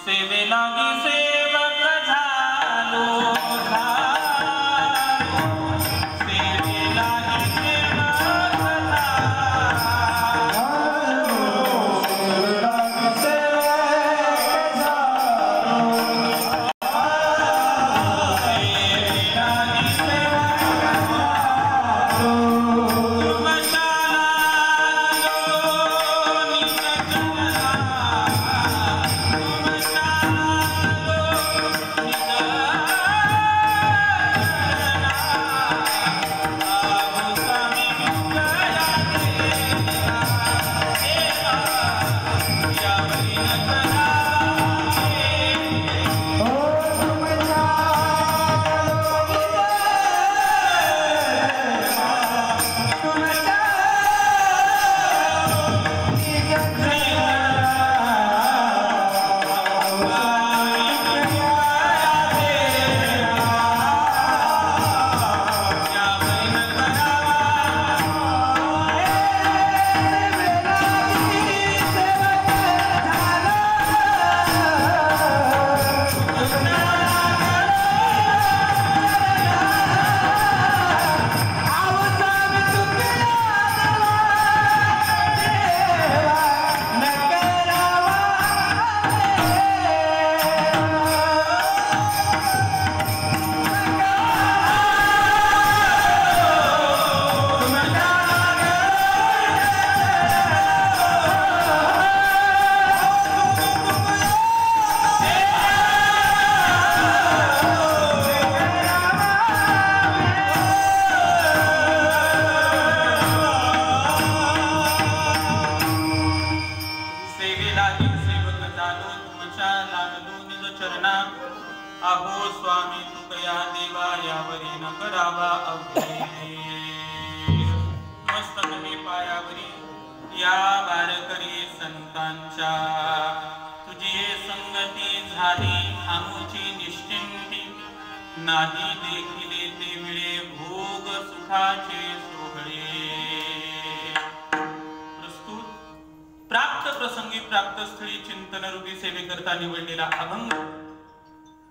सेवेलागी सेवक झालो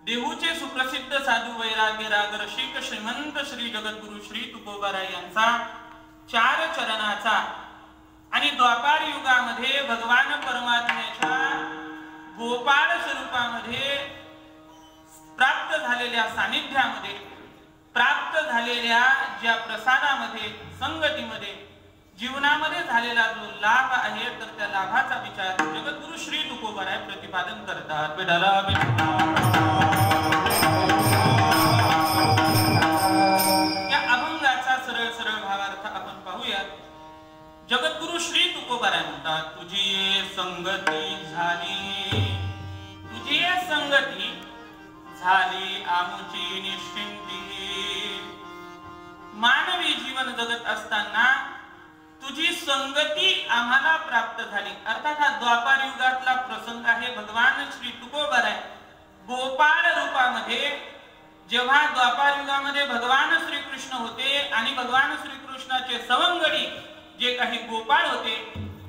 देहूचे सुप्रसिद्ध साधू वैराग्य राग रसिक श्रीमंत श्री जगद्गुरु श्री तुकोबाराय यांचा 4 चरणाचा आणि द्वापार युगामध्ये भगवान परमात्म्याच्या गोपाळ स्वरूपामध्ये प्राप्त झालेल्या सानिध्यामध्ये प्राप्त झालेल्या ज्या प्रसादामध्ये संगतीमध्ये जीवनामध्ये झालेला जो लाभ आहे तर त्या लाभाचा विचार जगद्गुरु श्री तुकोबाराय प्रतिपादन करतात। या अभंगाचा सरळ सरळ भावार्थ आपण पाहूया। जगद्गुरु श्री तुकोबाराय म्हणतात, तुझी संगती झाली, तुझी संगती झाली आमुची निश्चिंती। मानवी जीवन जगत असताना तुझी संगती आम्हाला प्राप्त झाली। अर्थात हा द्वापार युगातला प्रसंग आहे। भगवान श्री तुकोबाराय गोपाळ रूपामध्ये जेव्हा द्वापार युगामध्ये भगवान श्रीकृष्ण होते आणि भगवान श्रीकृष्णाचे सवंगडी जे काही गोपाळ होते,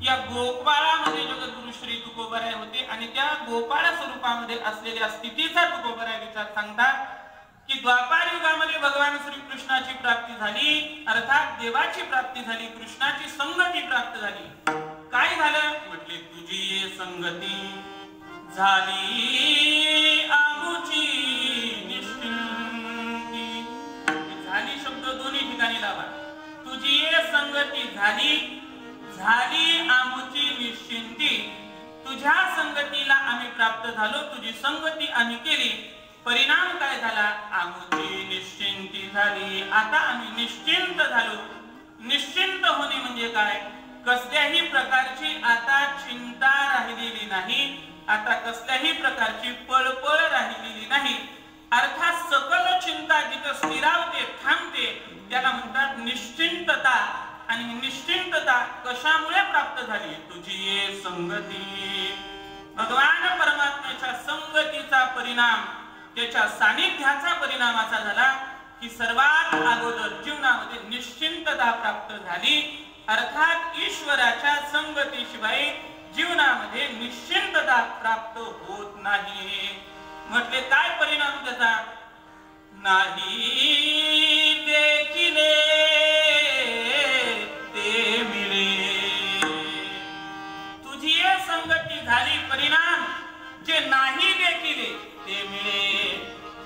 या गोपाळामध्ये जगद्गुरु श्री तुकोबाराय होते आणि त्या गोपाळ स्वरूपामध्ये असलेल्या स्थितीचा तुकोबाराय विचार सांगतात की द्वापार युगामध्ये भगवान श्रीकृष्णाची प्राप्ती झाली, अर्थात देवाची प्राप्ती झाली, कृष्णाची संगती प्राप्त झाली। काय झालं म्हटले, तुझी संगती झाली आमुची निश्चिंती। झाली शब्द दोन्ही ठिकाणी लावा। तुझी संगती झाली, झाली आमुची निश्चिंती। तुझ्या संगतीला आम्ही प्राप्त झालो, तुझी संगती आम्ही केली, परिणाम काय झाला, आमुची निश्चिंती झाली। आता आम्ही निश्चिंत झालो। निश्चिंत होणे म्हणजे काय, कसल्याही प्रकारची आता चिंता राहिलेली नाही, आता कसल्याही प्रकारची पळपळ राहिलेली नाही। अर्थात सकल चिंता जिथे स्थिरावते थांबते त्याला म्हणतात निश्चिंतता। आणि निश्चिंतता कशामुळे प्राप्त झाली, तुझी संगती। भगवान परमात्म्याच्या संगतीचा परिणाम, त्याच्या सानिध्याचा परिणाम असा झाला की सर्वात अगोदर जीवनामध्ये निश्चिंतता प्राप्त झाली। अर्थात ईश्वराच्या संगतीशिवाय जीवनामध्ये निश्चिंतता प्राप्त होत नाही. म्हटले काय परिणाम त्याचा? नाही देखिले ते मिळे. तुझी संगती झाली, परिणाम जे नाही देखिले ते मिळे.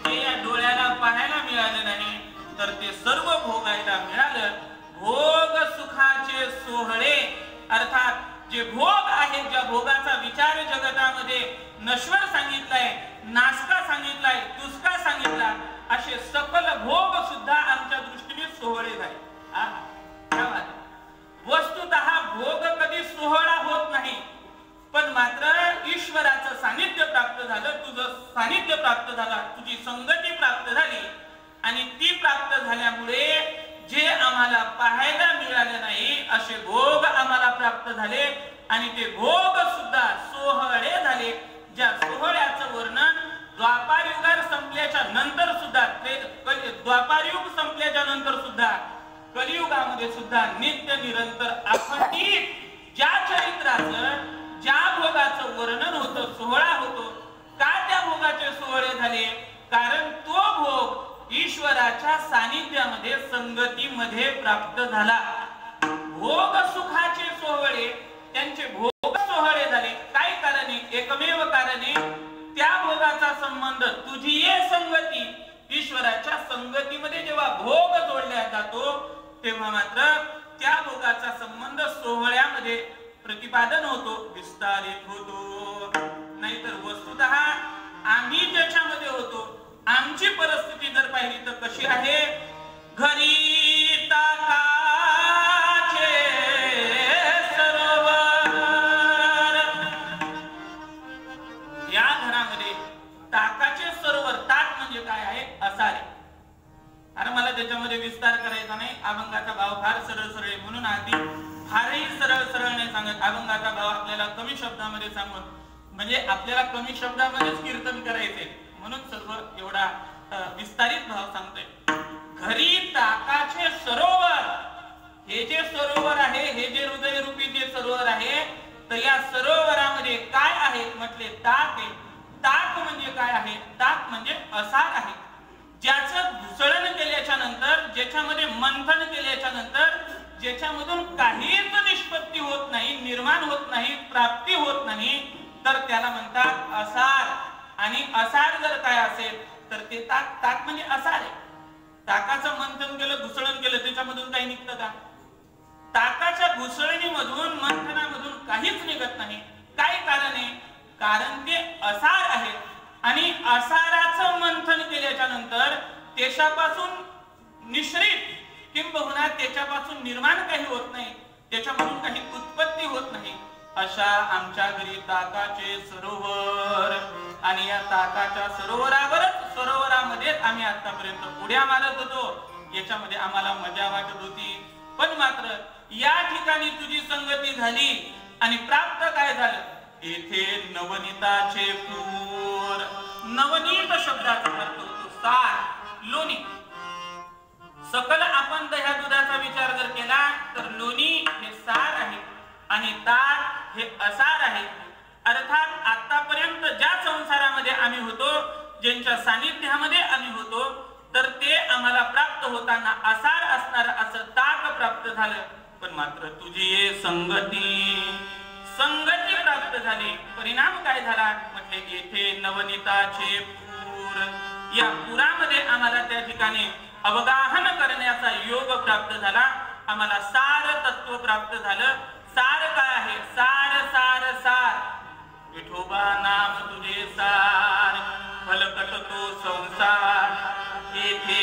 जे या डोळ्याला पाहायला मिळालं नाही तर ते सर्व भोगायला मिळालं. भोग सुखाचे सोहळे, अर्थात जे भोग आहेत, ज्या भोगाचा विचार जगतामध्ये नश्वर सांगितलाय, नासका सांगितलाय, तुसका सांगितला, असे सकल भोग सुद्धा आमच्या दृष्टीने सोहळे झाले. वस्तुतः भोग कधी सोहळा होत नाही, पण मात्र ईश्वराचं सानिध्य प्राप्त झालं, तुझं सानिध्य प्राप्त झाला, तुझी संगती प्राप्त झाली आणि ती प्राप्त झाल्यामुळे जे आम्हाला पाहायला मिळाले नाही असे भोग आम्हाला प्राप्त झाले आणि ते भोग सुद्धा सोहळे झाले. ज्या सोहळ्याचं वर्णन द्वापार युग संपल्याच्या नंतर सुद्धा, द्वापार युग संपल्याच्या नंतर सुद्धा कलियुगामध्ये सुद्धा नित्य निरंतर अखंडित ज्या चरित्राचं, ज्या भोगाचं वर्णन होतं, सोहळा होतो. का त्या भोगाचे सोहळे झाले? कारण तो भोग ईश्वराच्या सानिध्यामध्ये, संगतीमध्ये प्राप्त झाला. भोग सुखाचे सोहळे, त्यांचे भोग सोहळे झाले. काय कारणे? एकमेव कारणे, त्या भोगाचा संबंध, तुझी संगती, ईश्वराच्या संगतीमध्ये जेव्हा भोग जोडला जातो तेव्हा मात्र त्या भोगाचा संबंध सोहळ्यामध्ये प्रतिपादन होतो, विस्तारित होतो. नाहीतर वस्तुतः आम्ही ज्याच्यामध्ये होतो, आमची परिस्थिती जर पाहिली तर कशी आहे? घरी ताकाचे सरोवर. या घरामध्ये ताकाचे सरोवर, ताक म्हणजे काय आहे? असारे. अरे मला त्याच्यामध्ये विस्तार करायचा नाही, अभंगाचा भाव फार सरळ सरळ, म्हणून आधी फारही सरळ सरळ नाही सांगत. अभंगाचा भाव आपल्याला कमी शब्दामध्ये सांगून, म्हणजे आपल्याला कमी शब्दामध्येच कीर्तन करायचे, म्हणून सर्व एवढा विस्तारित भाव सांगतोय. घरी ताकाचे सरोवर. हे जे सरोवर आहे, हे जे हृदय रूपी जे सरोवर आहे, तर या सरोवरामध्ये काय आहे? म्हटले ताक आहे. ताक म्हणजे काय आहे? ताक म्हणजे असार आहे. ज्याचं घुसळण केल्याच्या नंतर, ज्याच्यामध्ये मंथन केल्याच्या नंतर, ज्याच्यामधून काहीच निष्पत्ती होत नाही, निर्माण होत नाही, प्राप्ती होत नाही, तर त्याला म्हणतात असार. आणि असार जर काय असेल तर ते ताक. ताक म्हणजे असार आहे. ताकाचं मंथन केलं, घुसळण केलं, त्याच्यामधून काही निघतं का? ताकाच्या घुसळणीमधून, मंथनामधून काहीच निघत नाही. काय कारण आहे? कारण ते असार आहे. आणि असाराचं मंथन केल्याच्या नंतर त्याच्यापासून निश्रित किंबहुना त्याच्यापासून निर्माण काही होत नाही, त्याच्यामधून काही उत्पत्ती होत नाही. अशा आमच्या घरी ताकाचे सरोवर. आणि या ताकाच्या सरोवरामध्ये आम्ही आतापर्यंत उड्या मारत होतो, याच्यामध्ये आम्हाला मजा वाटत होती. पण मात्र या ठिकाणी तुझी संगती झाली आणि प्राप्त काय झालं? येथे नवनीताचे पूर. नवनीत शब्दाचा अर्थ होतो सार, लोणी. सकल आपण दह्या दुधाचा विचार जर केला तर लोणी हे सार आहे आणि ताक हे असार आहे. अर्थात आतापर्यंत ज्या संसारामध्ये आम्ही होतो, ज्यांच्या सानिध्यामध्ये आम्ही होतो, तर ते आम्हाला प्राप्त होताना असार असणार असं ताक प्राप्त झालं. पण मात्र तुझी संगती प्राप्त झाली. परिणाम काय झाला? म्हटले येथे नवनीताचे पूर. या पुरामध्ये आम्हाला त्या ठिकाणी अवगाहन करण्याचा योग प्राप्त झाला. आम्हाला सार तत्व प्राप्त झालं. सार काय आहे? सार सार सार. विठोबा नाम तुझे सार, फलकट तो संसार. येथे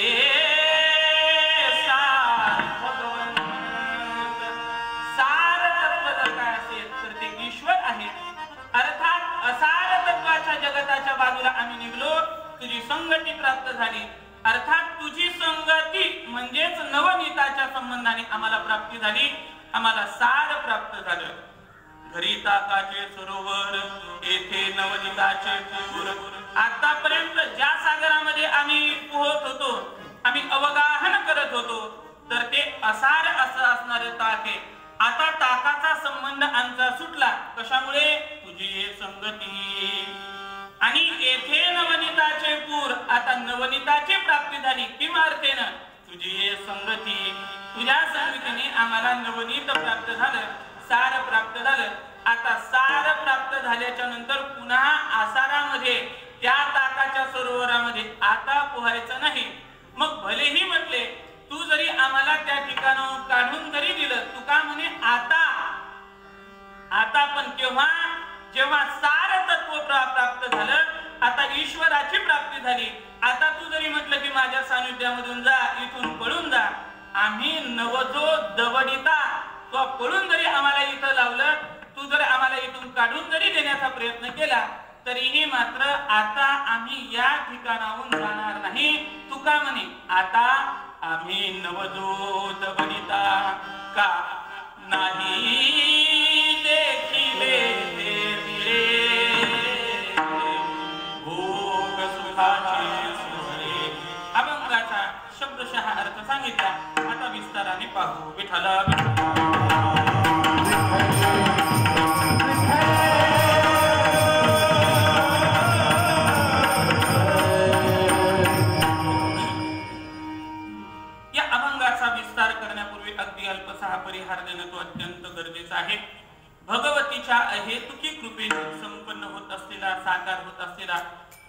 सार भगवंत. सार तत्व जर काय असेल तर ते ईश्वर आहे. अर्थात असार तत्वाच्या जगताच्या बाजूला आम्ही निघलो, तुझी संगती प्राप्त झाली. अर्थात तुझी संगती म्हणजेच नवनीताच्या संबंधाने आम्हाला प्राप्ती झाली, आम्हाला सार प्राप्त झालं. घरी ताकाचे सरोवर, येथे नवनीताचे पूर. आतापर्यंत ज्या सागरामध्ये आम्ही पोहत होतो, आम्ही अवगाहन करत होतो, तर ते असार असं असणारे ताक आहे. आता ताकाचा संबंध आमचा सुटला. कशामुळे? तुझी संगती. आणि येथे नवनीताचे पूर, आता नवनीताची प्राप्ती झाली. किम अर्थेनं? तुझी संगती. तुझ्या संगतीने आम्हाला नवनीत प्राप्त झालं, सार प्राप्त झालं. आता सार प्राप्त झाल्याच्या नंतर पुन्हा आसारामध्ये त्या ताकाच्या सरोवरामध्ये आता पोहायचं नाही. मग भलेही म्हटले तू जरी आम्हाला त्या ठिकाणाहून काढून जरी दिलं, तू का म्हणे आता पण केव्हा? जेव्हा सार तत्व प्राप्त झालं, आता ईश्वराची प्राप्ती झाली. आता तू जरी म्हटलं की माझ्या सानिध्यामधून जा, इथून पळून जा, आम्ही नवजो दवडिता, तो पळून जरी आम्हाला इथं लावलं, तू जर आम्हाला इथून काढून जरी देण्याचा प्रयत्न केला, तरीही मात्र आता आम्ही या ठिकाणाहून जाणार नाही. तू का म्हणे आता आम्ही नवजो दवडिता का नाही देखिले भोग सुखाचे सुरे. अभंगाचा शब्दशः अर्थ सांगितला. आता विस्ताराने पाहू. विठ्ठला या अभंगाचा विस्तार करण्यापूर्वी अगदी अल्पसा परिहार देणं तो अत्यंत गरजेचा आहे. भगवतीच्या अहेतुकी कृपेने संपन्न होत असलेला, साकार होत असलेला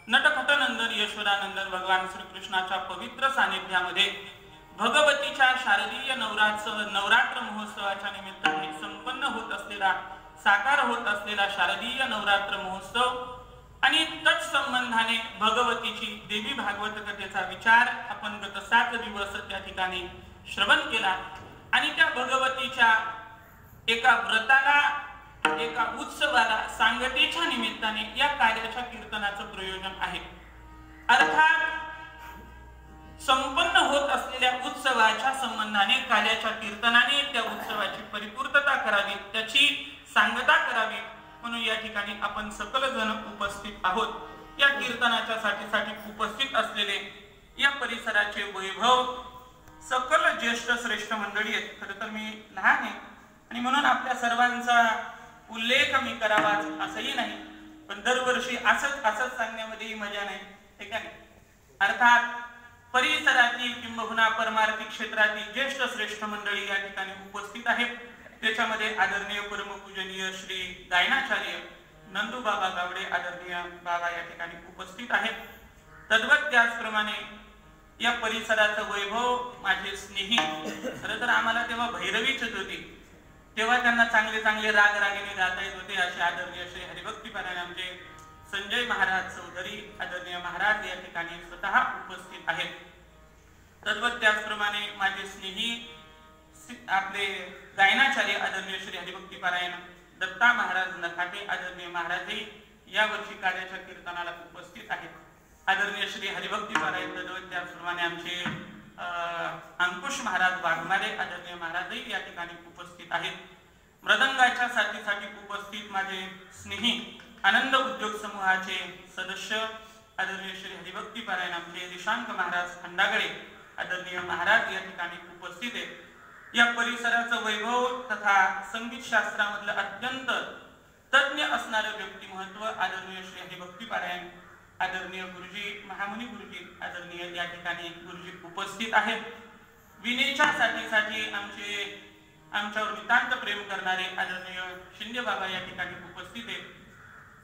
नटखटनंदन यशोदानंदन भगवान श्रीकृष्णाच्या पवित्र सानिध्यामध्ये भगवतीच्या शारदीय नवरात्र महोत्सवाच्या निमित्ताने संपन्न होत असलेला, साकार होत असलेला शारदीय नवरात्र महोत्सव आणि तत्संबंधाने भगवतीची देवी भागवत कथेचा विचार आपण गत 7 दिवस त्या ठिकाणी श्रवण केला. आणि त्या भगवतीच्या एका व्रताला, एका उत्सवाला सांगतेच्या निमित्ताने या कार्याच्या कीर्तनाचं प्रयोजन आहे. अर्थात संपन्न होत असलेल्या उत्सवाच्या संबंधाने कार्याच्या कीर्तनाने त्या उत्सवाची परिपूर्तता करावी, त्याची सांगता करावी, म्हणून या ठिकाणी आपण सकल जण उपस्थित आहोत. या कीर्तनाच्या साठी उपस्थित असलेले या परिसराचे वैभव सकल ज्येष्ठ श्रेष्ठ मंडळी आहेत. खरं तर मी लहान आहे आणि म्हणून आपल्या सर्वांचा उल्लेख मी करावा असंही नाही, पण दरवर्षी असंच सांगण्यामध्येही मजा नाही, ठीक आहे. अर्थात परिसरातील किंबहुना परमार्थी क्षेत्रातील ज्येष्ठ श्रेष्ठ मंडळी या ठिकाणी उपस्थित आहेत. त्याच्यामध्ये आदरणीय परमपूजनीय श्री गायनाचार्य नंदू बाबा गावडे आदरणीय बाबा या ठिकाणी उपस्थित आहेत. तद्वत त्याचप्रमाणे या परिसराचं वैभव माझे स्नेही, खरं तर आम्हाला तेव्हा भैरवीच होती, तेव्हा त्यांना चांगले चांगले राग रागिणी गाता येत होते. असे आदरणीय श्री हरिभक्तीपरायण आमचे संजय महाराज चौधरी आदरणीय महाराज या ठिकाणी स्वतः उपस्थित आहेत. तद्वत त्याचप्रमाणे माझे स्नेही आपले गायनाचार्य आदरणीय श्री हरिभक्तीपरायण दत्ता महाराज नखाटे आदरणीय महाराजही या वर्षी कार्याच्या कीर्तनाला उपस्थित आहेत. आदरणीय श्री हरिभक्तीपरायण तद्वत त्याचप्रमाणे आमचे अंकुश महाराज वाघमारे आदरणीय महाराजही या ठिकाणी उपस्थित आहेत. मृदंगाच्या साथीसाठी उपस्थित माझे स्नेही आनंद उद्योग समूहाचे सदस्य आदरणीय श्री हरिभक्तीपरायण आमचे दिशांक महाराज खंडागळे आदरणीय महाराज या ठिकाणी उपस्थित आहेत. या परिसराचं वैभव तथा संगीत शास्त्रामधलं अत्यंत तज्ञ असणारं व्यक्तिमत्व आदरणीय श्री हरिभक्तीपरायण आदरणीय गुरुजी महामुनी गुरुजी आदरणीय या ठिकाणी गुरुजी उपस्थित आहेत. विनेच्या साथीसाठी आमच्यावर नितांत प्रेम करणारे आदरणीय शिंदे बाबा या ठिकाणी उपस्थित आहेत.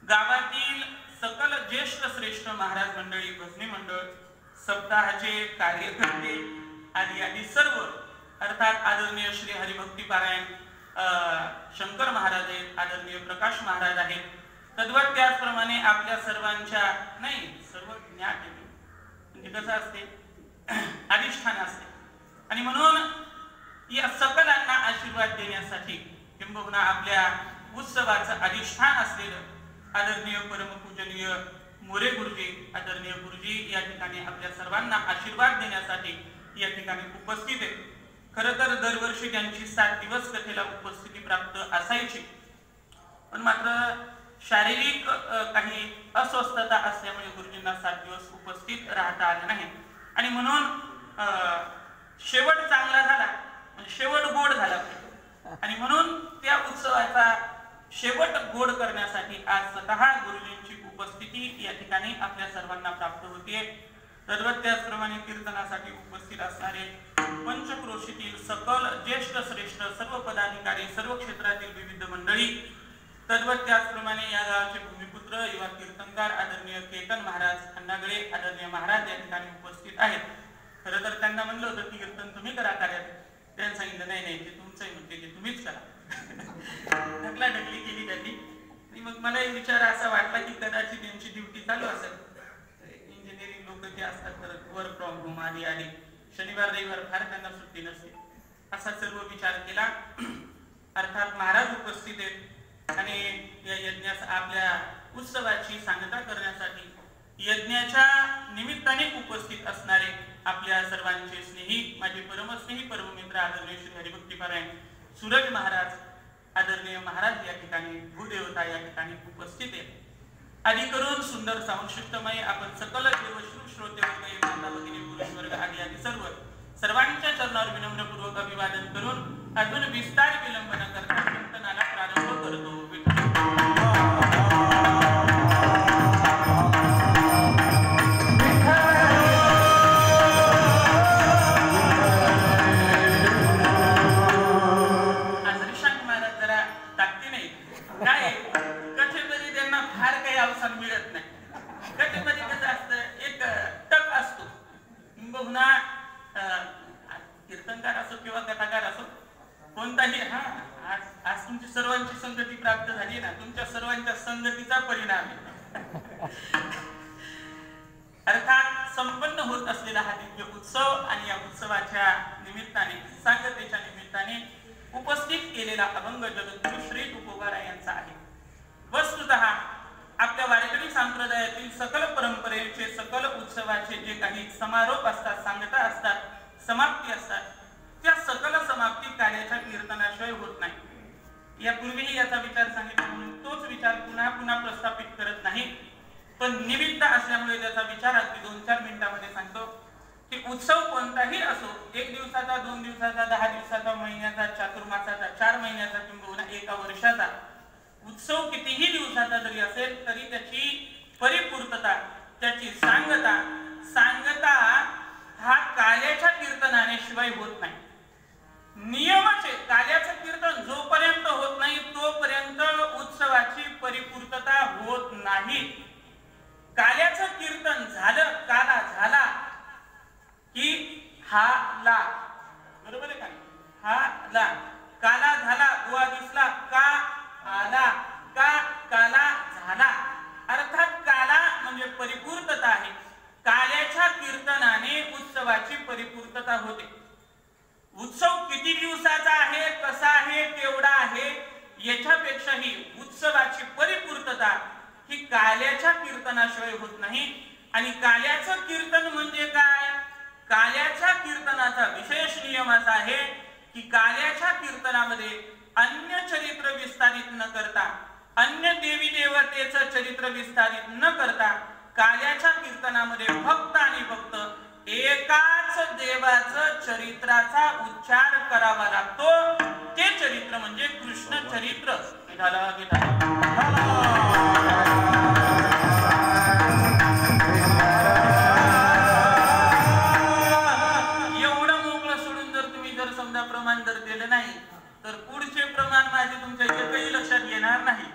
गावातील सकल ज्येष्ठ श्रेष्ठ महाराज मंडळी, भजनी मंडळ, सप्ताहाचे कार्यकर्ते आदी सर्व, अर्थात आदरणीय श्री हरिभक्तीपरायण शंकर महाराज आहेत, आदरणीय प्रकाश महाराज आहेत. तद्वत त्याचप्रमाणे आपल्या सर्वांच्या सर्व ज्ञात म्हणजे कसं असते अधिष्ठान असते आणि म्हणून या सकलांना आशीर्वाद देण्यासाठी किंबहुना आपल्या उत्सवाचं अधिष्ठान असलेलं आदरणीय परमपूजनीय मोरे गुरुजी आदरणीय गुरुजी या ठिकाणी आपल्या सर्वांना आशीर्वाद देण्यासाठी या ठिकाणी उपस्थित आहेत. खरं तर दरवर्षी त्यांची 7 दिवस कथेला उपस्थिती प्राप्त असायची, पण मात्र शारीरिक काही अस्वस्थता असल्यामुळे गुरुजींना 7 दिवस उपस्थित राहता आले नाही आणि म्हणून शेवट चांगला झाला, शेवट गोड झाला. आणि म्हणून त्या उत्सवाचा शेवट गोड करण्यासाठी आज स्वतः गुरुजींची उपस्थिती या ठिकाणी आपल्या सर्वांना प्राप्त होते. तद्वत त्याचप्रमाणे कीर्तनासाठी उपस्थित असणारे पंचक्रोशीतील सकल ज्येष्ठ श्रेष्ठ सर्व पदाधिकारी, सर्व क्षेत्रातील विविध मंडळी, तद्वत त्याचप्रमाणे या गावाचे भूमिपुत्र युवा कीर्तनकार आदरणीय केतन महाराज खंडागळे आदरणीय महाराज या ठिकाणी उपस्थित आहेत. खरं तर त्यांना म्हणलं होतं की कीर्तन तुम्ही करा कार्यात, त्यांनी सांगितलं नाही नाही ते तुमचंही म्हणते की तुम्हीच करा. ढकलाढकली केली त्यांनी. आणि मग मला एक विचार असा वाटला की कदाचित त्यांची ड्युटी चालू असेल. इंजिनिअरिंग लोक ते असतात तर वर्क फ्रॉम होम आली शनिवार रविवार फार त्यांना सुट्टी नसते, असा सर्व विचार केला. अर्थात महाराज उपस्थित आहेत आणि या यज्ञास आपल्या उत्सवाची सांगता करण्यासाठी यज्ञाच्या निमित्ताने उपस्थित असणारे आपल्या सर्वांचे स्नेही, माझे परमस्नेही परममित्र आदरणीय श्री हरिभक्तीपरायण सूरज महाराज आदरणीय महाराज या ठिकाणी, भूदेवता या ठिकाणी उपस्थित आहेत. आदी करून सुंदर संशिष्टमय आपण सकल देवश्रू श्रोते वर्ग, माता भगिनी, पुरुष वर्ग आदी सर्वांच्या चरणावर विनम्रपूर्वक अभिवादन करून अजून विस्तार विलंब न करता कीर्तनाला प्रारंभ करतो. कीर्तनकार असो किंवा कथाकार असो कोणताही, आज तुमची सर्वांची संगती प्राप्त झाली ना, तुमच्या सर्वांच्या संगतीचा परिणाम आहे. अर्थात संपन्न होत असलेला हा दिव्य उत्सव आणि या उत्सवाच्या निमित्ताने, सांगतेच्या निमित्ताने उपस्थित केलेला अभंग जगद्गुरु श्री तुकोबाराय यांचा आहे. वस्तुतः आपल्या वारकरी संप्रदायातील सकल परंपरेचे, सकल उत्सवाचे जे काही समारोप असतात, सांगता असतात, समाप्ती असतात, त्या सकल समाप्ती कार्याच्या कीर्तनाशिवाय होत नाही. यापूर्वीही याचा विचार सांगितला म्हणून तोच विचार पुन्हा पुन्हा प्रस्थापित करत नाही, पण निमित्त असल्यामुळे त्याचा विचार अगदी 2-4 मिनिटांमध्ये सांगतो की उत्सव कोणताही असो, 1 दिवसाचा, 2 दिवसाचा, 10 दिवसाचा, महिन्याचा, चातुर्मासाचा, 4 महिन्याचा किंवा 1 वर्षाचा उत्सव कितीही दिवसाचा जरी असेल तरी त्याची परिपूर्तता, त्याची सांगता हा काल्याच्या कीर्तनाने शिवाय होत नाही. नियमाचे काल्याचं कीर्तन जोपर्यंत होत नाही तोपर्यंत उत्सवाची परिपूर्तता होत नाही. काल्याचं कीर्तन झालं, काला झाला की हा ला, बरोबर आहे का? हा ला, काला झाला, गोवा दिसला, का आला, का काला झाला. अर्थात काला म्हणजे परिपूर्तता आहे. काल्याच्या कीर्तनाने उत्सवाची परिपूर्तता होते. उत्सव किती दिवसाचा आहे, कसा आहे, केवढा आहे याच्यापेक्षाही उत्सवाची परिपूर्तता ही काल्याच्या कीर्तनाशिवाय होत नाही. आणि काल्याचं कीर्तन म्हणजे काय? काल्याच्या कीर्तनाचा विशेष नियम असा आहे की काल्याच्या कीर्तनामध्ये अन्य चरित्र विस्तारित न करता, अन्य देवी देवतेचं चरित्र विस्तारित न करता काल्याच्या कीर्तनामध्ये फक्त आणि फक्त एकाच देवाचं चरित्राचा उच्चार करावा लागतो. ते चरित्र म्हणजे कृष्ण चरित्र. एवढं मोकळं सोडून जर तुम्ही जर समजा प्रमाण जर दिलं नाही तर पुढचे प्रमाण माझे तुमच्या एकही लक्षात येणार नाही.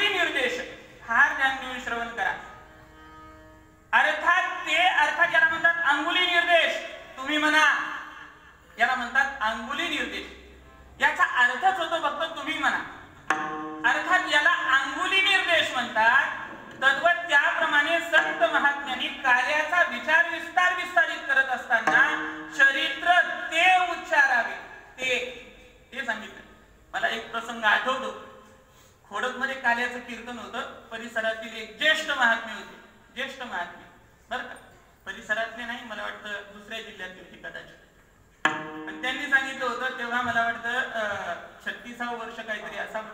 अंगुली निर्देश, फार ध्यान देऊन श्रवण करा. अर्थात याला म्हणतात अंगुली निर्देश. तुम्ही म्हणा, याला म्हणतात अंगुली निर्देश. याचा अर्थच होतो फक्त तुम्ही म्हणा. अर्थात याला अंगुली निर्देश म्हणतात. तद्वत त्याप्रमाणे संत महात्म्यांनी कार्याचा विचार विस्तारित करत असताना चरित्र ते उच्चारावे, ते सांगितलं. मला एक प्रसंग आठवतो. खोडकमध्ये काल्याचं कीर्तन होतं. परिसरातील एक ज्येष्ठ महात्मे होते, ज्येष्ठ महात्मे बरं का, परिसरातले नाही, मला वाटतं दुसऱ्या जिल्ह्यातले होते कदाचित. आणि त्यांनी सांगितलं होतं तेव्हा मला वाटतं 36वे वर्ष काहीतरी असावं,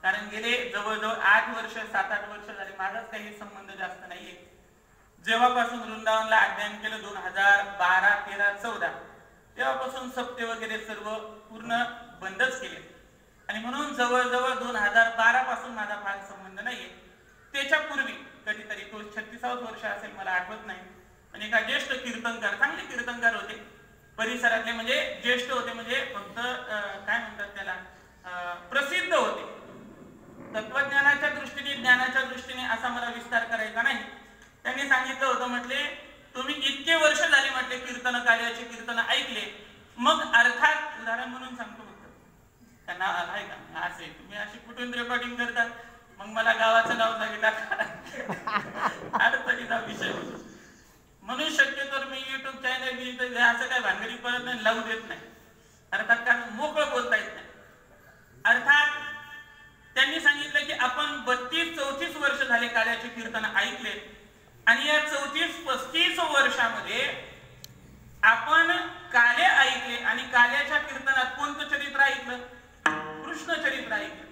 कारण गेले जवळजवळ 8 वर्ष 7-8 वर्ष झाले. माझाच काही संबंध जास्त नाहीये. जेव्हापासून वृंदावनला अध्ययन केलं 2012, 13, 14 तेव्हापासून सप्ते वगैरे सर्व पूर्ण बंदच केले. आणि म्हणून जवळजवळ 2012 पासून माझा फार संबंध नाहीये. त्याच्या पूर्वी कधीतरी, तो 36वे वर्ष असेल मला आठवत नाही, पण एका ज्येष्ठ कीर्तनकार, चांगले कीर्तनकार होते परिसरातले, म्हणजे ज्येष्ठ होते म्हणजे फक्त काय म्हणतात त्याला, प्रसिद्ध होते. तत्वज्ञानाच्या दृष्टीने, ज्ञानाच्या दृष्टीने असा मला विस्तार करायचा नाही. त्यांनी सांगितलं होतं, म्हटले तुम्ही इतके वर्ष झाले म्हटले कीर्तन कार्याचे कीर्तन ऐकले, मग अर्थात उदाहरण म्हणून सांगतो फक्त, त्यांना आहे का असे तुम्ही अशी कुठून रेकॉर्डिंग करतात, मग मला गावाचं नाव सांगितलं अडचणीचा विषय होतो. म्हणून शक्यतो मी युट्यूब चॅनल असं काय भानगडी परत नाही, लावू देत नाही. अर्थात कारण मोकळं बोलता येत नाही. अर्थात त्यांनी सांगितलं की आपण 32-34 वर्ष झाले कार्याचे कीर्तन ऐकले, आणि या 34-35 वर्षामध्ये आपण काले ऐकले, आणि काल्याच्या कीर्तनात कोणतं चरित्र ऐकलं? कृष्ण चरित्र ऐकलं,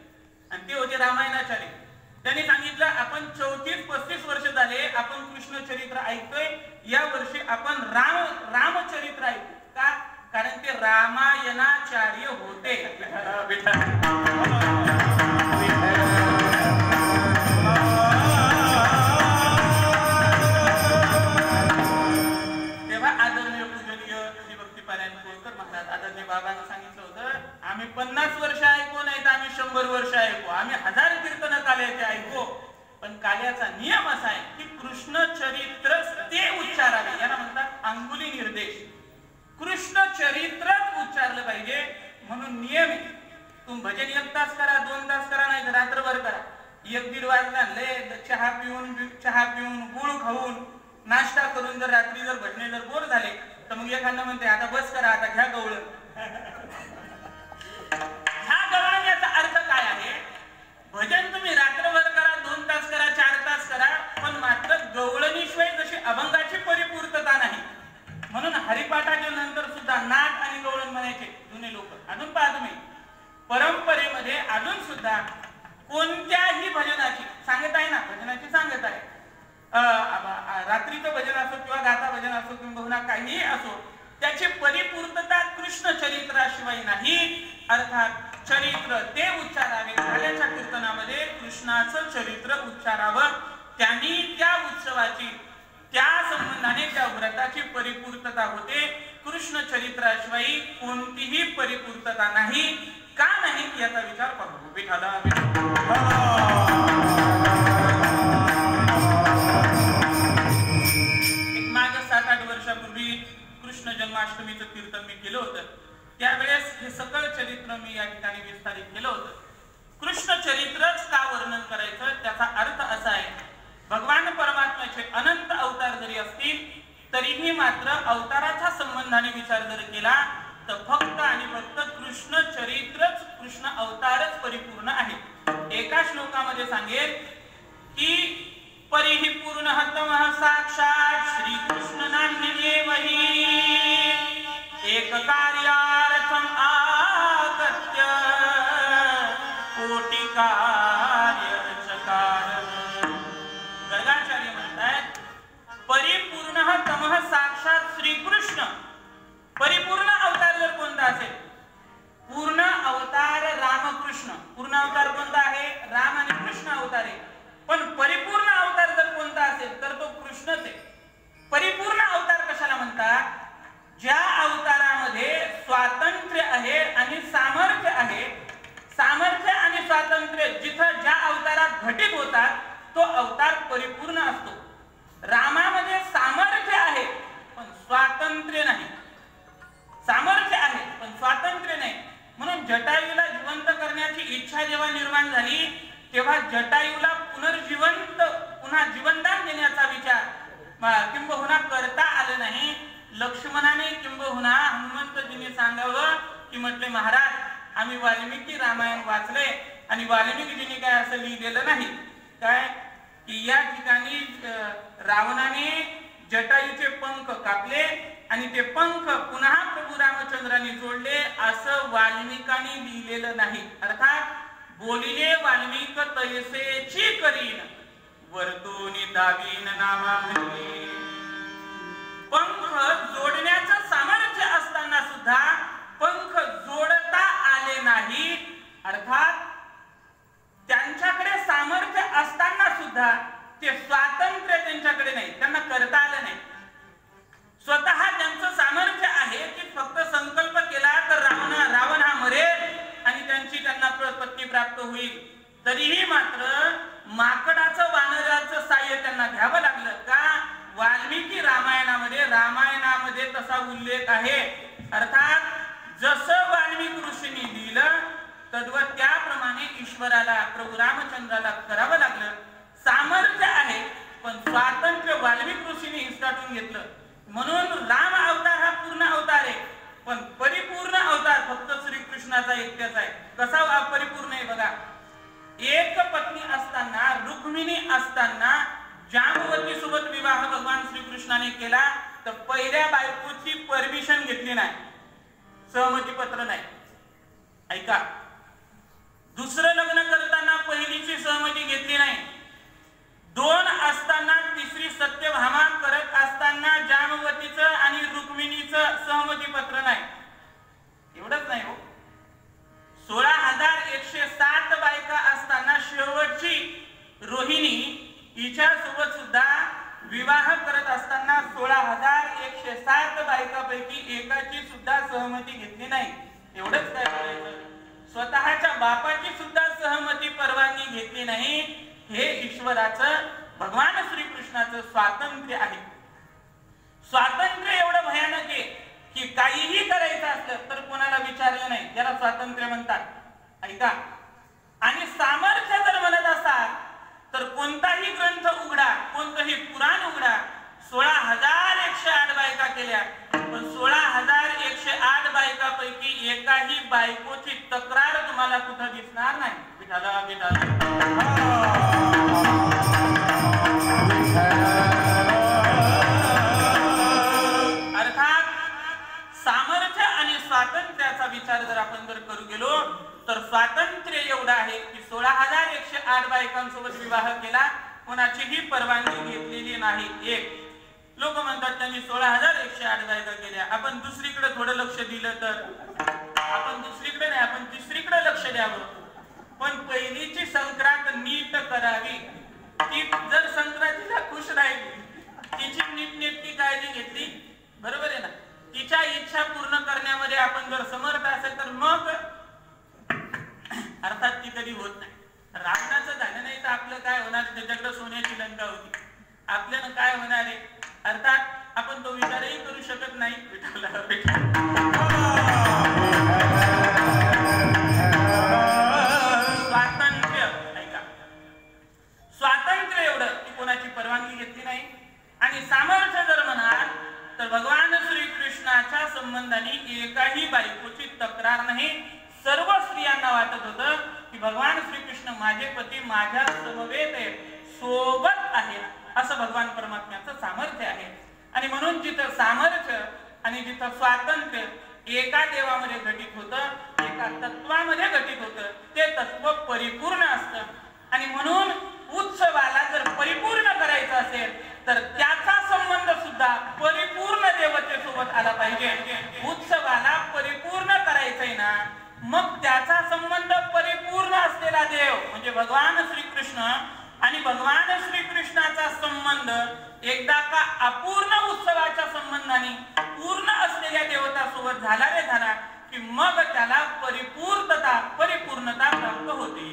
आणि ते होते रामायणाचार्य. त्यांनी सांगितलं आपण 34-35 वर्ष झाले आपण कृष्ण चरित्र ऐकतोय, या वर्षी आपण रामचरित्र ऐकू. का? कारण ते रामायणाचार्य होते. तेव्हा आदरणीय पूजनीय श्री भक्तिपारायण बोरकर महाराज आदरणीय बाबांनी सांगितलं होतं, आम्ही 50 वर्ष ऐकू, नाही तर आम्ही 100 वर्ष ऐकू, आम्ही 1000 कीर्तन काल्याचे ऐकू, पण काल्याचा नियम असा आहे की कृष्ण चरित्र ते उच्चारावे. याला म्हणतात अंगुली निर्देश. कृष्ण चरित्रच उच्चारलं पाहिजे, म्हणून नियम आहे. तुम्ही भजन 1 तास करा, 2 तास करा, नाही तर रात्रभर करा. 1-1.5 वाजला लय चहा पिऊन गुळ खाऊन नाश्ता करून जर रात्री जर भजने जर बोर झाले, तर मग एखादा म्हणते आता बस करा, आता घ्या गवळण. ह्या गवळण याचा अर्थ काय आहे? भजन तुम्ही रात्रभर करा, 2 तास करा, 4 तास करा, पण मात्र गवळणीशिवाय जशी अभंगाची परिपूर्तता नाही. म्हणून हरिपाठाच्या नंतर सुद्धा नाट आणि गवळण म्हणायचे जुने लोक. अजून पहा तुम्ही परंपरेमध्ये अजून सुद्धा कोणत्याही भजनाची सांगत आहे ना, भजनाची सांगत आहे, रात्रीचं भजन असो किंवा गाथा भजन असो किंवा काहीही असो, त्याची परिपूर्तता कृष्ण चरित्राशिवाय नाही. अर्थात चरित्र ते उच्चारावे. काल्याच्या कीर्तनामध्ये कृष्णाचं चरित्र उच्चारावं, त्यांनी त्या उत्सवाची, त्या संबंधाने त्या व्रताची परिपूर्तता होते. कृष्ण चरित्राशिवाय कोणतीही परिपूर्तता नाही. का नाही याचा विचार करू. विठाला एक मागे 7-8 वर्षापूर्वी कृष्ण जन्माष्टमीचं कीर्तन मी केलं होतं. त्यावेळेस हे सकळ चरित्र मी या ठिकाणी विस्तारित केलं होतं. कृष्ण चरित्रच का वर्णन करायचं, त्याचा अर्थ असा आहे, भगवान परमात्म्याचे अनंत अवतार जरी असतील तरीही मात्र अवताराच्या संबंधाने विचार जर केला तर फक्त आणि फक्त कृष्ण चरित्रच, कृष्ण अवतारच परिपूर्ण आहे. एका श्लोकामध्ये सांगेल की परिहि पूर्णतमः साक्षात श्रीकृष्ण नान्यमेवहि एक कार्यार्थम आगत्य कोटि कार्य चकार. गर्गाचार्य म्हणतात परिपूर्णतमः साक्षात श्रीकृष्ण. परिपूर्ण अवतार जर कोणता असेल, पूर्ण अवतार रामकृष्ण, पूर्ण अवतार कोणता आहे? राम आणि कृष्ण अवतार आहे. पण परिपूर्ण अवतार जर कोणता असेल तर तो कृष्णच आहे. परिपूर्ण अवतार कशाला म्हणतात? ज्या अवतारामध्ये स्वातंत्र्य आहे आणि सामर्थ्य आहे. सामर्थ्य आणि स्वातंत्र्य जिथं ज्या अवतारात तो अवतार परिपूर्ण असतो. रामामध्ये सामर्थ्य आहे पण स्वातंत्र्य नाही. सामर्थ्य आहे पण स्वातंत्र्य नाही. म्हणून जटायूला जिवंत करण्याची इच्छा जेव्हा निर्माण झाली तेव्हा जटायूला पुन्हा जीवनदान देण्याचा विचार किंबहुना करता आलं नाही. लक्ष्मणाने किंबहुना हनुमंतजींनी सांगावं की म्हटले महाराज आम्ही वाल्मिकी रामायण वाचले आणि वाल्मिकीजींनी काय असं लिहिलेलं नाही काय की या ठिकाणी रावणाने जटायूचे पंख कापले आणि ते पंख पुन्हा प्रभू रामचंद्रांनी जोडले असं वाल्मिकांनी लिहिलेलं नाही. अर्थात बोलिले वाल्मिक तैसेची करीन वर्तोनी दावीन नामाने. पंख जोडण्याचं सामर्थ्य असताना सुद्धा पंख जोडता आले नाही. अर्थात त्यांच्याकडे सामर्थ्य असताना सुद्धा ते स्वातंत्र्य त्यांच्याकडे नाही, त्यांना करता आलं नाही. स्वतः ज्यांचं सामर्थ्य आहे की फक्त संकल्प केला तर रावण हा मरेल आणि त्यांना प्रपत्ती प्राप्त होईल, तरीही मात्र माकडाचं वानराचं साह्य त्यांना घ्यावं लागलं का? वाल्मिकी रामायणामध्ये तसा उल्लेख आहे. अर्थात जसं वाल्मिकी ऋषींनी लिहिलं तद्वत त्याप्रमाणे ईश्वराला प्रभू रामचंद्राला करावं लागलं. सामर्थ्य आहे पण स्वातंत्र्य वाल्मिकी ऋषींनी हिसकावून घेतलं. म्हणून राम अवतार हा पूर्ण अवतार आहे पण परिपूर्ण अवतार फक्त श्रीकृष्णाचा एकट्याच आहे. कसा परिपूर्ण आहे बघा. एक पत्नी असताना रुक्मिणी असताना जांबवती सोबत विवाह भगवान श्रीकृष्णाने केला तर पहिल्या बायकोची परमिशन घेतली नाही, सहमती पत्र नाही. ऐका, दुसरं लग्न करताना पहिलीची सहमती घेतली नाही. 2 असताना तिसरी सत्यभामा करत असताना जांबवतीचं आणि रुक्मिणीचं सहमती पत्र नाही. एवढंच नाही हो, 16,107 बायका असताना शेवटची रोहिणी हिच्या सोबत सुद्धा विवाह करत असताना 16,107 बायकापैकी एकाची सुद्धा सहमती घेतली नाही. एवढंच काय बोलायचं, स्वतःच्या बापाची सुद्धा सहमती परवानगी घेतली नाही. हे ईश्वराचं भगवान श्रीकृष्णाचं स्वातंत्र्य आहे. स्वातंत्र्य एवढं भयानक आहे की काहीही करायचं असलं तर कोणाला विचारलं नाही, ज्याला स्वातंत्र्य म्हणतात. ऐका, आणि सामर्थ्य जर म्हणत असाल तर कोणताही ग्रंथ उघडा, कोणतंही पुराण उघडा, 16,108 बायका केल्या पण 16,108 बायकापैकी एकाही बायकोची तक्रार तुम्हाला कुठं दिसणार नाही. विठाला अर्थात सामर्थ्य आणि स्वातंत्र्याचा विचार जर आपण करू गेलो तर स्वातंत्र्य एवढं आहे की 16,108 बायकांसोबत विवाह केला, कोणाचीही परवानगी घेतलेली नाही. एक लोक म्हणतात त्यांनी 16,108 बायका केल्या, आपण दुसरीकडे थोडं लक्ष दिलं तर, आपण दुसरीकडे नाही आपण तिसरीकडे लक्ष द्यावं. पण पहिलीची संक्रांत नीट करावी. ती जर संक्रांतीला खुश राहिली, तिची नीटनेटकी काळजी घेतली, बरोबर आहे ना, तिच्या इच्छा पूर्ण करण्यामध्ये आपण जर समर्थ असेल तर मग अर्थात ती कधी होत नाही. रावणाचं झालं नाही तर आपलं काय होणार? त्याच्याकडे सोन्याची लंका होती, आपल्याला काय होणार आहे? अर्थात आपण तो विचारही करू शकत नाही. स्वातंत्र्य, ऐका, स्वातंत्र्य एवढं की कोणाची परवानगी घेतली नाही. आणि सामर्थ्य जर म्हणाल तर भगवान श्रीकृष्णाच्या संबंधाने एकाही बायकोची तक्रार नाही. सर्व स्त्रियांना वाटत होतं की भगवान श्रीकृष्ण माझे पती माझ्या समवेत आहे, सोबत आहे, असं भगवान परमात्म्याचं सामर्थ्य आहे. आणि म्हणून जिथं सामर्थ्य आणि जिथं स्वातंत्र्य एका देवामध्ये घटित होतं, एका तत्वामध्ये घटित होतं, ते तत्व परिपूर्ण असतं. आणि म्हणून उत्सवाला जर परिपूर्ण करायचं असेल तर त्याचा संबंध सुद्धा परिपूर्ण देवतेसोबत आला पाहिजे. उत्सवाला परिपूर्ण करायचंय ना, मग त्याचा संबंध परिपूर्ण असलेला देव म्हणजे भगवान श्रीकृष्ण आणि भगवान श्रीकृष्णाचा संबंध एकदा का अपूर्ण उत्सवाच्या संबंधाने पूर्ण असलेल्या देवतासोबत झाला रे झाला की मग त्याला परिपूर्णता प्राप्त होते.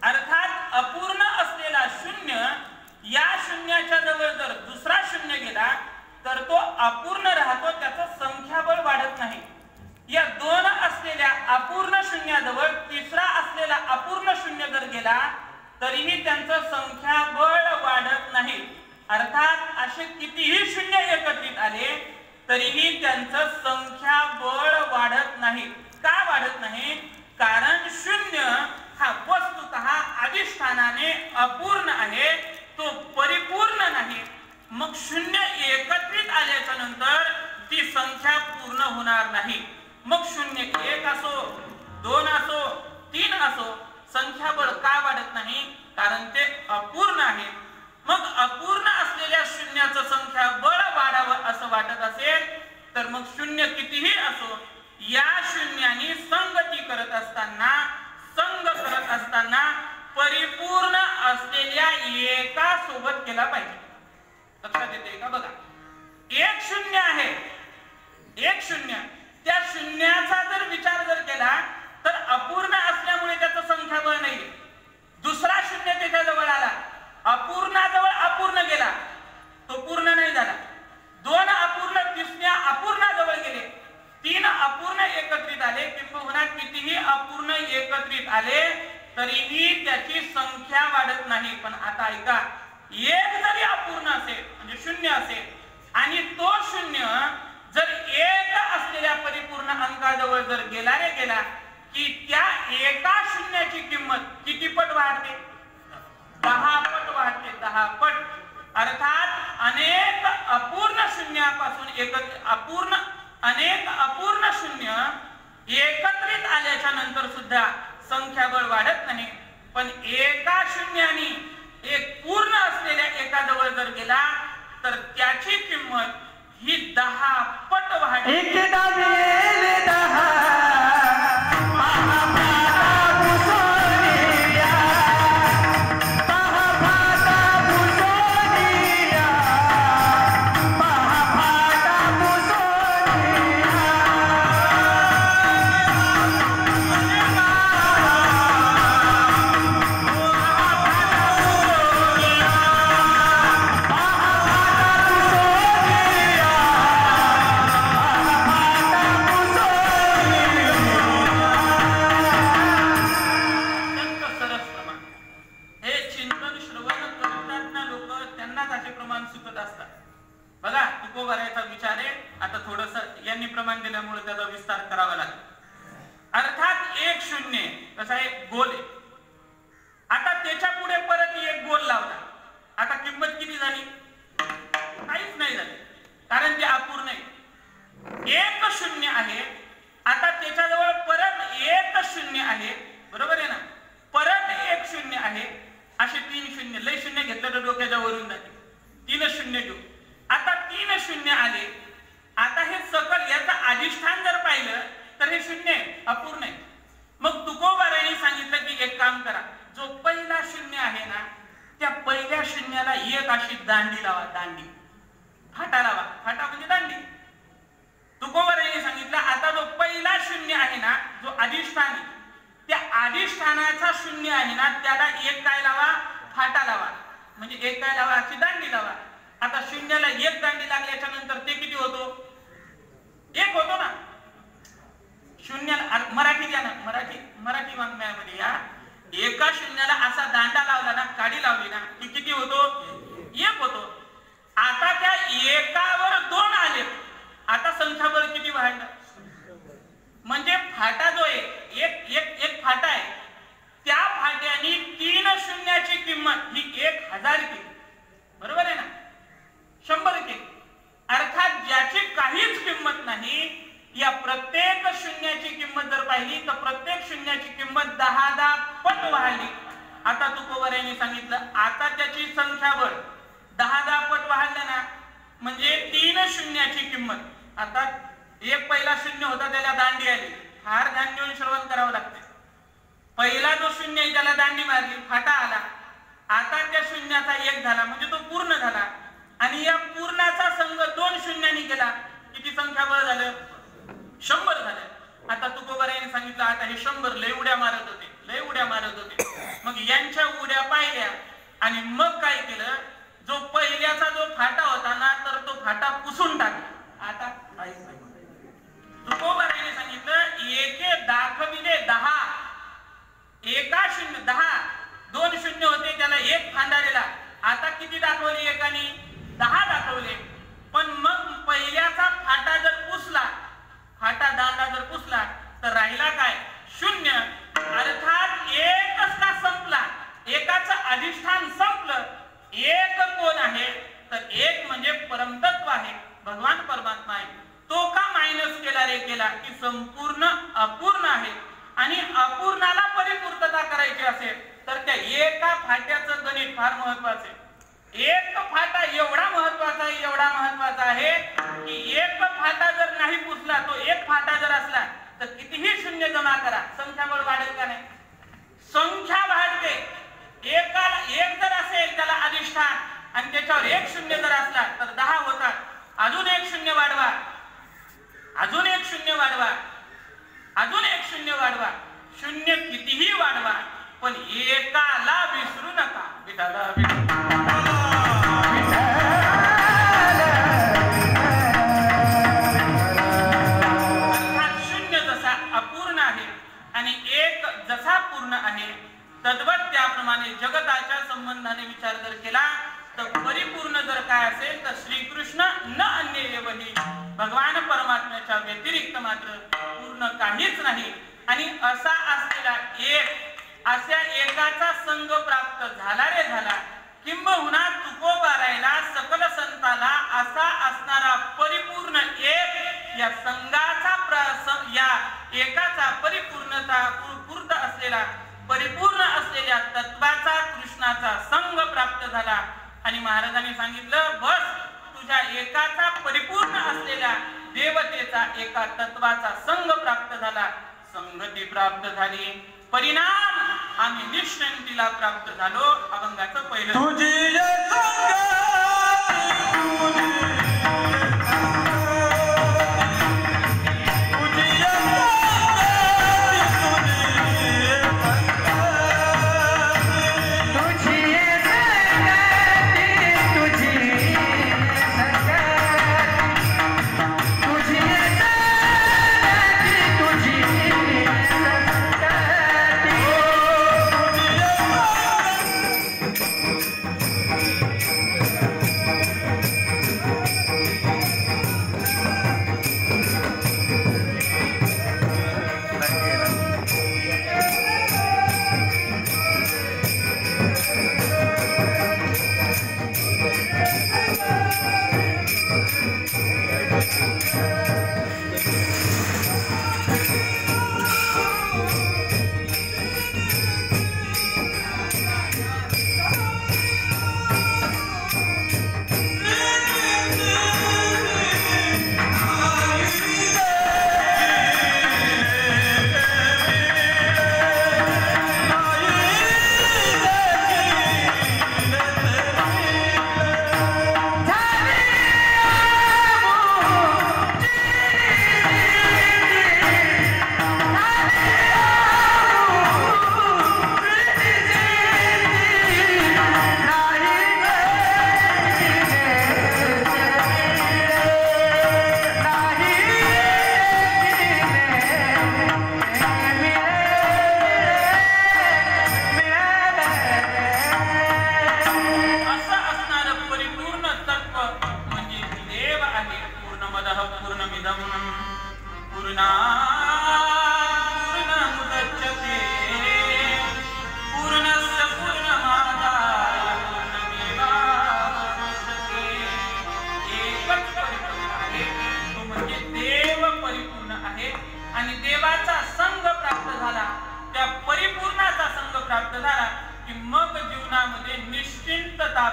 अर्थात अपूर्ण असलेला शून्य या शून्याच्या जवळ जर दुसरा शून्य गेला तर तो अपूर्ण राहतो, त्याचं संख्याबळ वाढत नाही. या दोन असलेल्या अपूर्ण शून्याजवळ तिसरा असलेला अपूर्ण शून्य जर गेला तरीही त्यांचं संख्याबळ वाढत नाही. अर्थात असे कितीही शून्य एकत्रित आले तरीही त्यांचं संख्याबळ वाढत नाही. का वाढत नाही? कारण शून्य हा वस्तुतः अधिष्ठानाने अपूर्ण आहे, तो परिपूर्ण नाही. मग शून्य एकत्रित आल्याच्या नंतर ती संख्या पूर्ण होणार नाही. मग शून्य 1 असो, 2 असो, 3 असो, संख्याबळ का वाढत नाही? कारण ते अपूर्ण आहे. मग अपूर्ण असलेल्या शून्याचं संख्याबळ वाढावं असं वाटत असेल तर मग शून्य कितीही असो, या शून्याने संगती करत असताना, संग करत असताना परिपूर्ण असलेल्या एका सोबत केला पाहिजे. लक्षात येते का? बघा, एक शून्य आहे, एक शून्य, त्या शून्याचा जर विचार जर केला तर अपूर्ण असल्यामुळे त्याचं संख्याबळ नाही. दुसरा शून्य त्याच्या जवळ आला, अपूर्णाजवळ अपूर्ण गेला, तो पूर्ण नाही झाला. 2 अपूर्ण तिसऱ्या अपूर्णाजवळ गेले, 3 अपूर्ण एकत्रित आले. किंबहुना कितीही अपूर्ण एकत्रित आले तरीही त्याची संख्या वाढत नाही. पण आता ऐका, एक जरी अपूर्ण असेल म्हणजे शून्य असेल आणि तो शून्य जर 1 असलेल्या परिपूर्ण अंकाजवळ जर गेला रे गेला की त्या एका शून्याची किंमत किती पट वाढते? 10 पट वाढते, 10 पट. अर्थात अनेक अपूर्ण शून्यापासून अनेक अपूर्ण शून्य एकत्रित आल्याच्या नंतर सुद्धा संख्याबळ वाढत नाही. पण एका शून्याने एक पूर्ण असलेल्या एकाजवळ जर गेला तर त्याची किंमत ही 10 पट वाढते. आता तुकोबारायांनी सांगितलं आता हे 100 लय उड्या मारत होते, लय उड्या मारत होते. मग यांच्या उड्या पाहिल्या आणि मग काय केलं, जो पहिल्याचा जो फाटा होता ना तर तो फाटा पुसून टाकला. आता तुकोबाराने सांगितलं एके दाखविले 10, एका 0 10, 2 शून्य होते त्याला एक फांदा दिला. आता किती दाखवले एकाने? 10 दाखवले. पण मग पहिल्याचा फाटा जर पुसला, फाटा दांडा जर पुसला तर राहिला काय? 0. अर्थात एकच का संपला, एकाचं अधिष्ठान संपलं. एक कोण आहे तर एक म्हणजे परमतत्व आहे, भगवान परमात्मा आहे. तो का मायनस केला रे? केला की संपूर्ण अपूर्ण आहे आणि अपूर्णाला परिपूर्तता करायची असेल तर त्या एका फाट्याचं गणित फार महत्वाचं आहे. एक फाटा एवढा महत्वाचा आहे, एवढा महत्वाचा आहे की एक फाटा जर नाही पुसला, तो एक फाटा जर असला तर कितीही शून्य जमा करा, संख्याबळ वाढेल का नाही? संख्या वाढते. एकाला एक जर असेल त्याला अधिष्ठान आणि त्याच्यावर एक शून्य जर असला तर 10 होतात. अजून एक शून्य वाढवा, अजून एक शून्य वाढवा, अजून एक शून्य वाढवा. शून्य कितीही वाढवा पण एकाला विसरू नका. अर्थात शून्य जसा अपूर्ण आहे आणि एक जसा पूर्ण आहे तद्वत त्याप्रमाणे जगताच्या संबंधाने विचार जर केला तर परिपूर्ण जर काय असेल तर श्रीकृष्ण न अन्य एवही, भगवान परमात्म्याच्या व्यतिरिक्त मात्र पूर्ण काहीच नाही. आणि असा असलेला एक, अशा एकाचा संग प्राप्त झाला रे झाला. किंबहुना तुकोबारायला सकल संताला असा असणारा परिपूर्ण एक, या संघाचा या एकाचा पूर्ण असलेला परिपूर्ण असलेल्या तत्वाचा कृष्णाचा संग प्राप्त झाला. आणि महाराजांनी सांगितलं बस तुझ्या एकाचा परिपूर्ण असलेल्या देवतेचा एका तत्वाचा संग प्राप्त झाला. संगती प्राप्त झाली, परिणाम आम्ही निश्चंतीला प्राप्त झालो. अभंगाचं पहिलं तुझी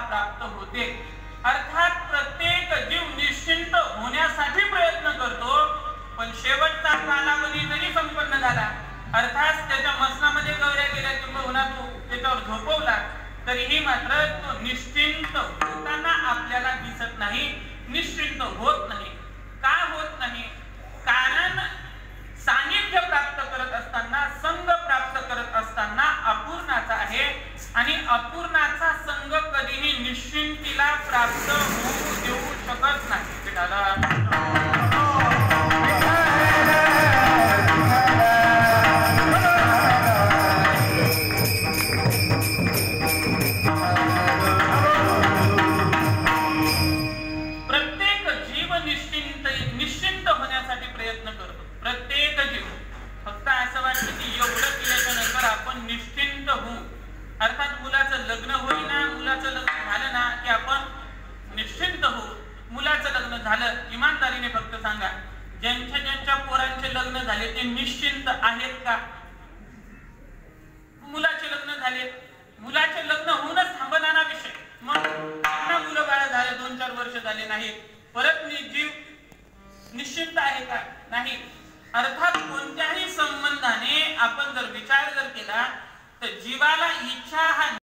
प्राप्त होते. अर्थात प्रत्येक जीव निश्चिंत होण्यासाठी प्रयत्न करतो, पण शेवटचा कालावधी जरी संपन्न झाला, अर्थात त्याच्या मसनामध्ये गौऱ्या गेल्या किंवा तो त्याच्यावर झोपवला, तरीही मात्र तो निश्चिंत होताना आपल्याला दिसत नाही, निश्चिंत होत नाही. का होत नाही? कारण सानिध्य प्राप्त करत असताना, संग प्राप्त करत असताना आणि अपूर्णाचा संग कधीही निश्चिंतीला प्राप्त होऊ देऊ शकत नाही. प्रत्येक जीव निश्चिंत होण्यासाठी प्रयत्न करतो. प्रत्येक जीव फक्त असं वाटतं की एवढं केल्याच्या नंतर आपण निश्चिंत होऊ. अर्थात मुलाचं लग्न होईना, मुलाचं लग्न झालं ना की आपण निश्चिंत होऊ. मुलाचं लग्न झालं, इमानदारीने फक्त सांगा, ज्यांच्या पोरांचे लग्न झाले ते निश्चिंत आहेत का? मुलाचे लग्न झाले, मुलाचे लग्न होऊनच थांबणारा विषय, मग पुन्हा मुलं बाळ झाले, 2-4 वर्ष झाले नाही, परत जीव निश्चिंत आहे का? नाही. अर्थात कोणत्याही संबंधाने आपण जर विचार केला तर जीवाला इच्छा हा